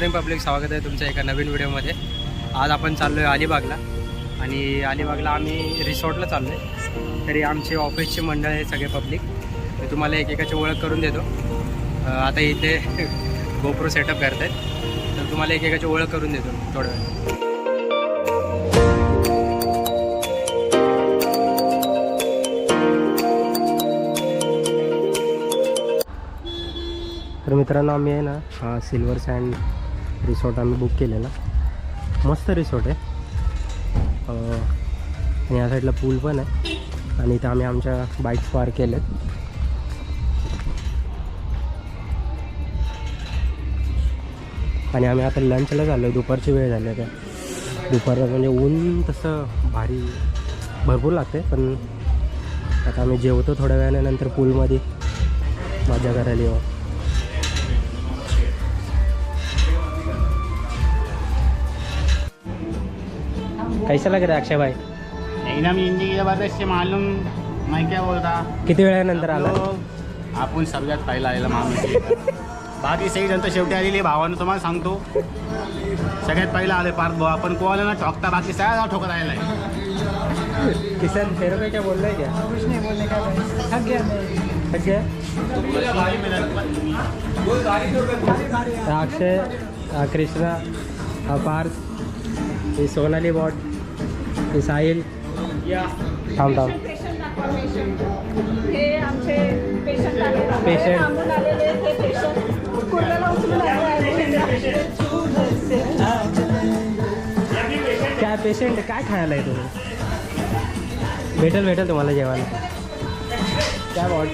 Morning public, स्वागत आहे तुमच्या एका नवीन व्हिडिओमध्ये. आज आपण चाललो आहे अलिबागला आणि अलिबागला आम्ही रिसॉर्टला चाललो आहे. तरी आमचे ऑफिसचे मंडळ आहे सगळे पब्लिक. मी तुम्हाला एकेकाची ओळख करून देतो. आता इथे गोप्रो सेटअप करत आहेत, तर तुम्हाला एकेकाची ओळख करून देतो थोड्या वेळ. तर मित्रांनो, आम्ही आहे ना सिल्वर सँड रिसॉर्ट आम्ही बुक केलेला. मस्त रिसॉर्ट आहे आणि या साईडला पूल पण आहे आणि इथं आम्ही आमच्या बाईक्स पार्क केलेत. आणि आम्ही आता लंचला चाललो आहे. दुपारची वेळ झाली आहे. दुपारला म्हणजे ऊन तसं भारी भरपूर लागते, पण आता आम्ही जेवतो थोड्या वेळाने, नंतर पूलमध्ये मजा करायला येऊ. कैसा लग रहा है अक्षय भाई? एकदम इंडी जबरदस्त मालूम. मैं क्या बोलता, किती वेळानंतर आला? आपण सगळ्यात पहिला आलेला मामी. बाकी सही जण तर शेवटी आलेली. भावानं तुम्हाला सांगतो, सगळ्यात पहिला आले पार्थ भाऊ. आपण कोणाला ना ठोकता, बाकी सगळ्या ठोकत आलेला आहे. किसान तेरे को क्या बोल रहा है? क्या कुछ नहीं बोलने का भाई, थक गया मैं. थक गया? अक्षय, कृष्णा, पार्थ, ही सोनाली बॉट, ही साहिल. थांब थांब. हे आमचे पेशंट आले. Patient. थांबून आलेले हे पेशंट कुर्ल्याला उचलून आले. काय पेशंट, काय खायला आहे तुम्ही? भेटेल तुम्हाला जेवायला. काय बॉट?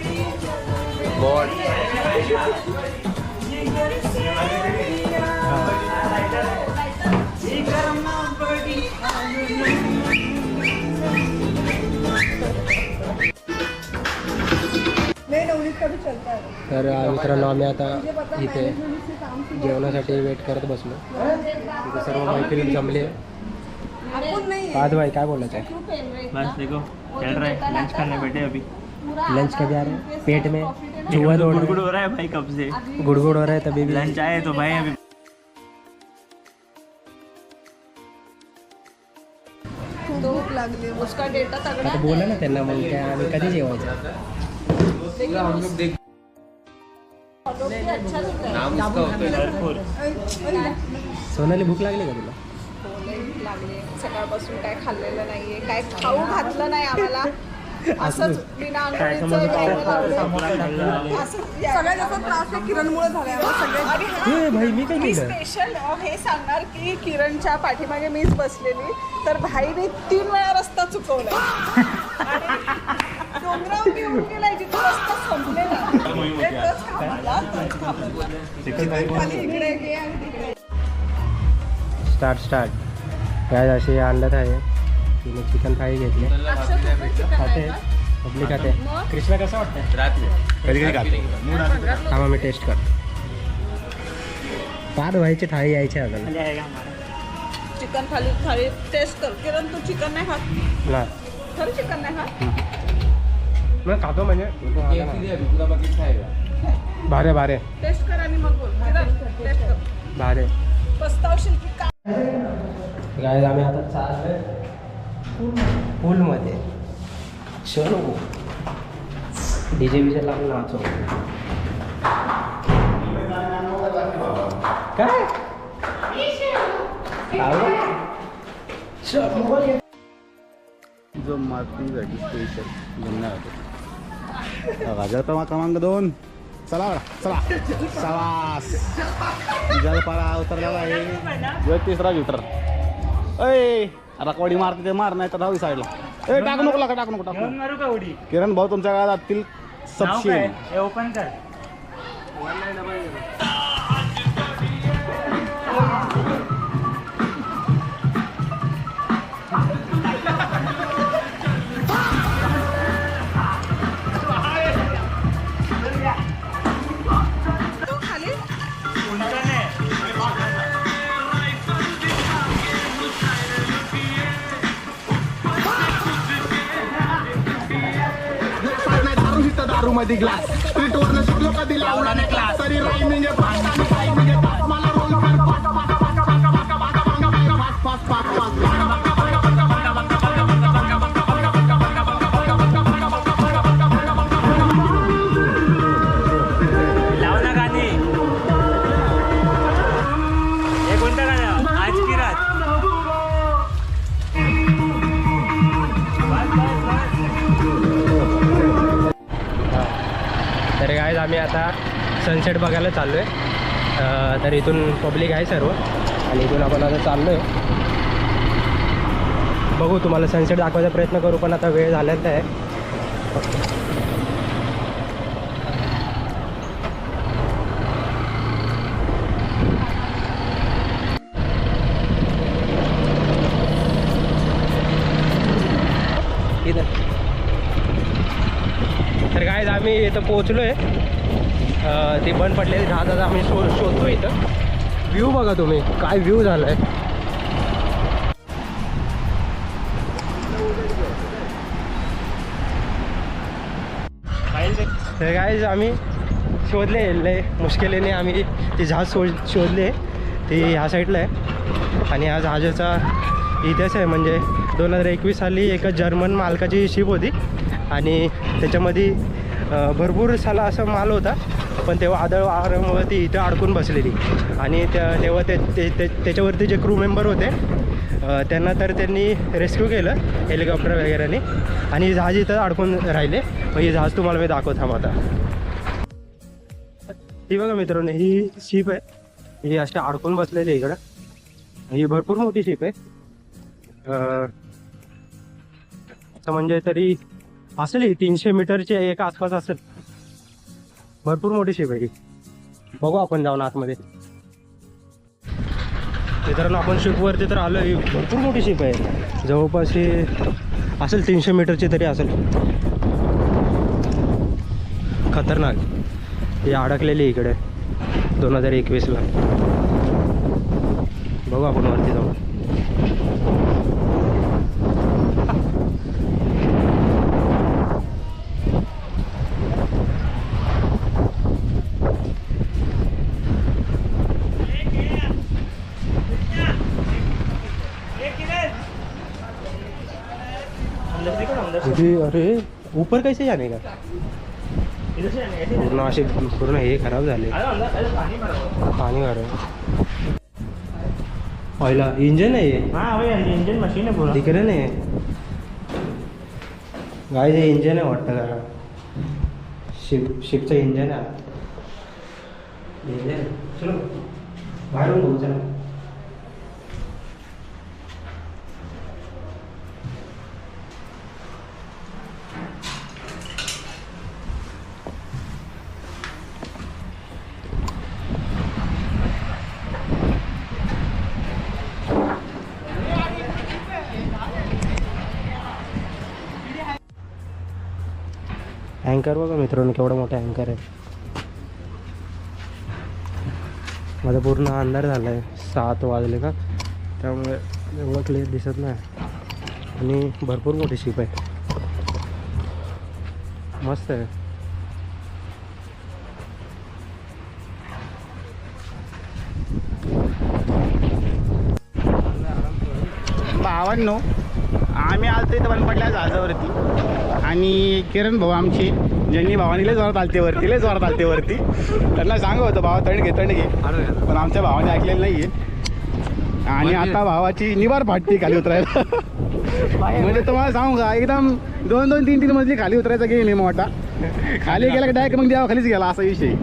तर मित्रांनो, आम्ही आता इथे जेवणासाठी वेट करत बसलो. इथे सर्व मैत्रिणी जमले. पाद भाई, काय बोलायचं आहे? बस देखो चल रहा है, लंच करने बैठे अभी. लंच कभी आ रहे हैं? पेट में चूहा दौड़ गुड़गुड़ हो रहा है भाई कब से. गुड़गुड़ हो रहा है तभी भी. लंच आए तो भाई अभी भूक लागली. उसका डेटा तगड़ा आता बोला ना त्यांना, मग काय आम्ही कधी जेवायचं? भरपूर. सोनाली, भूक लागली का तुला? लागले. सकाळपासून काय खाल्लेलं नाहीये, काय खाऊ घातलं नाही आम्हाला. असंच बिना अंघोळीचं जेवण लावलं. सगळ्यात जास्त त्रास हे किरणमुळे झालाय आम्हाला सगळे. भाई, मी काय मी केलं? स्पेशल हे सांगणार की किरणच्या पाठीमागे मीच बसलेली, तर भाईने 3 वेळा रस्ता चुकवला. डोंगरावर घेऊन गेलाय जिथे रस्ता संपलेला. तोच खाल्ला, तोच खाल्ला. खाली इकडे घे आणि तिकडे. स्टार्ट. काय असे आणलं आहे. तिने चिकन थाळी घेतली. खाते पब्लिक खाते. कृष्णा, कसं वाटतं? कधी कधी खाते. थांबा, मी टेस्ट करतो. पाच व्हायची थाळी यायची अजून. चिकन थाळी टेस्ट कर. किरण, तू चिकन नाही खात? ना, खरं चिकन नाही खात? मग खातो म्हणजे भारे टेस्ट कर आणि मग बोल. किरण, टेस्ट कर. भारे. पस्तावशील की काय? काय, आम्ही आता चाललोय पूलमध्ये. चलो डीजे बीजे लावून नाचो. काय जो माती स्पेशल गाजर क्रमांक 2. चला चला सवास. जलपारा उतरलेला आहे. 3रा लिटर. अय रकवाडी मारते ते मार, नाही तर राहू साईडला. टाकू नको टाकू नको टाकू. मारू का उडी? किरण भाऊ, तुमच्या गावातील सबशी ओपन कर. दारूमध्ये ग्लास स्ट्रीट वरनं शिकलो कधी लावला क्लास तरी रायमिंग मला रोल काय आम्ही आता सनसेट बघायला चाललो आहे. तर इथून पब्लिक आहे सर्व आणि इथून आपण आता चाललो आहे. बघू तुम्हाला सनसेट दाखवायचा प्रयत्न करू, पण आता वेळ झालेला आहे. तर काय आम्ही इथं पोहोचलो आहे. ते बंद पडलेले जहाज आता आम्ही शोधतो इथं. व्ह्यू बघा तुम्ही, काय व्ह्यू झाला आहे. तर काय आम्ही शोधले लय मुश्किलीने आम्ही ते जहाज शोधले. ते ह्या साईडला आहे आणि ह्या जहाजाचा इतिहास आहे म्हणजे 2021 साली एक जर्मन मालकाची शिप होती आणि त्याच्यामध्ये भरपूर साला असा माल होता, पण तेव्हा वादळ वाऱ्यामुळे ती इथं अडकून बसलेली आणि तेव्हा त्याच्यावरती जे क्रू मेंबर होते त्यांनी रेस्क्यू केलं हेलिकॉप्टर वगैरेने आणि जहाज इथं अडकून राहिले. मग ही जहाज तुम्हाला मी दाखवत थांब आता. ही बघा मित्रांनो, ही शिप आहे. ही अशी अडकून बसलेली आहे इकडं. ही भरपूर मोठी शिप आहे. म्हणजे तरी असेल ही 300 मीटरच्या एक आसपास असेल. भरपूर मोठी शिप आहे ही. बघू आपण जाऊन आतमध्ये. मित्रांनो आपण शिपवरती तर आलो. ही भरपूर मोठी शिप आहे. जवळपास ही असेल 300 मीटरची तरी असेल. खतरनाक. ही अडकलेली इकडे 2021ला. बघू आपण वरती जाऊ. अरे ऊपर कैसे जाने का? पूर्ण असे पूर्ण हे खराब झाले. पाणी भर पहिला इंजन आहे. इंजन मशीन आहे पूरा. तिकडे नाही गाय, हे इंजन आहे वाटतं का? शिपचं इंजन आहे. इंजन चलो बाहेरून बघू. चला अँकर बघा मित्रांनो, केवढा मोठा अँकर आहे. माझा पूर्ण अंधार झाला आहे. 7 वाजले का, त्यामुळे एवढं क्लिअर दिसत नाही. आणि भरपूर मोठी शिप आहे. मस्त आहे. भावांनो, आम्ही आलतो इथं बंद पडल्या जहाजावरती आणि किरण भाऊ आमची ज्यांनी भावानी लय जोरात आलते वरती त्यांना सांगत होतं भावा तण घे, पण आमच्या भावाने ऐकलेलं नाही आहे. आणि आता भावाची निवार फाटती खाली उतरायला. म्हणजे तुम्हाला सांगू का, एकदम 2-3 मजली खाली उतरायचा गेम आहे मोठा. खाली गेला की डायरेक्ट मग देवा खालीच गेला असा विषय.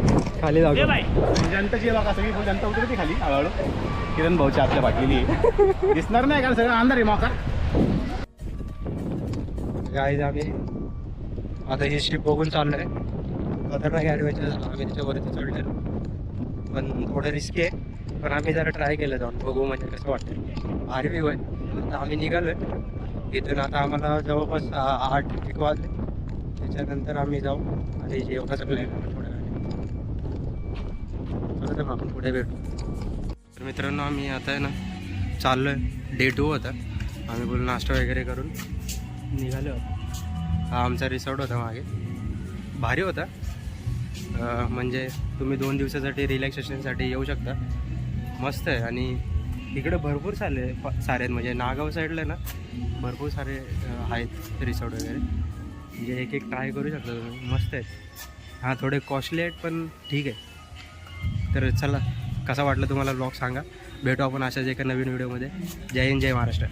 खाली जाऊ. जनताची बघा, सगळी जनता उतरते खाली हळूहळू. किरण भाऊची आपल्या फाटलेली दिसणार नाही कारण सगळं अंधार आहे मोका. गाईज आम्ही आता ही शिप बघून चाललोय. खतरनाक ॲडव्हेंचर. आम्ही त्याच्यावरती चढलेलो, पण थोडं रिस्की आहे. पण आम्ही जरा ट्राय केलं जाऊन बघू म्हणजे कसं वाटतं. भारी व्ह्यू आहे. आता आम्ही निघालोय इथून. आता आम्हाला जवळपास 8 वाजले. त्याच्यानंतर आम्ही जाऊ आणि जेवणाचं प्लॅन थोड्या वेळ. तर आपण पुढे भेटू. तर मित्रांनो आम्ही आता आहे ना चाललो आहे. Day 2 होता. आम्ही बोलून नाश्ता वगैरे करून निघालो. हा आमचा रिसॉर्ट होता मागे. भारी होता. म्हणजे तुम्ही 2 दिवसासाठी रिलॅक्सेशनसाठी येऊ शकता. मस्त आहे. आणि इकडे भरपूर सारे आहेत. म्हणजे नागाव साईडला ना भरपूर सारे आहेत रिसॉर्ट वगैरे. म्हणजे एक ट्राय करू शकता तुम्ही. मस्त आहेत. हां थोडे कॉस्टली आहेत पण ठीक आहे. तर चला, कसा वाटलं तुम्हाला ब्लॉग सांगा. भेटू आपण अशाच एका नवीन व्हिडिओमध्ये. जय हिंद, जय महाराष्ट्र.